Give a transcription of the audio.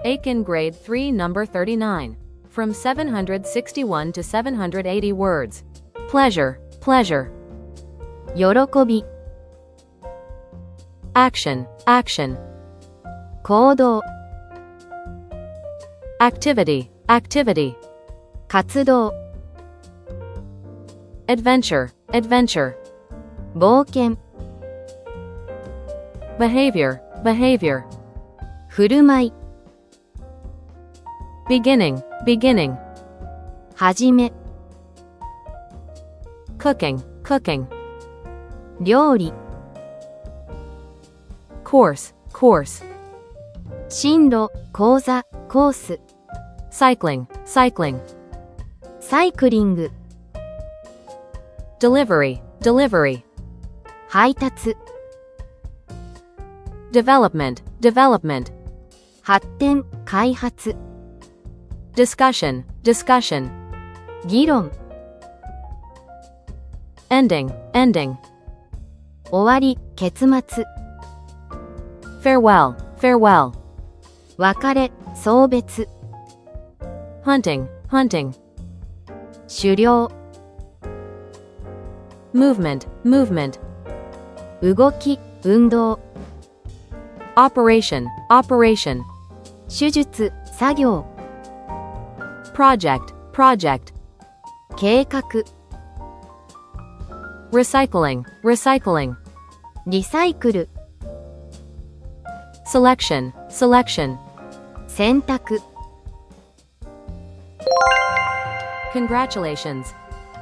Aiken Grade 3 Number 39. From 761 to 780 words. Pleasure, pleasure. 喜び、 Action, action. 行動、 Activity, activity. 活動、 Adventure, adventure. 冒険、 Behavior, behavior. 振る舞い、 Beginning, beginning. 始め、 Cooking, cooking. 料理、 Course, course. 進路、講座、コース、 Cycling, cycling. サイクリング、 Delivery, delivery. 配達、 Development, development. 発展、開発、 Discussion, discussion. 議論、 Ending, ending. 終わり、結末、 Farewell, farewell. 別れ、送別、 Hunting, hunting. 狩猟、 Movement, movement. 動き、運動、 Operation, operation. 手術、作業、 Project, project. 計画、 Recycling, recycling. リサイクル、 Selection, selection. 選択。 Congratulations.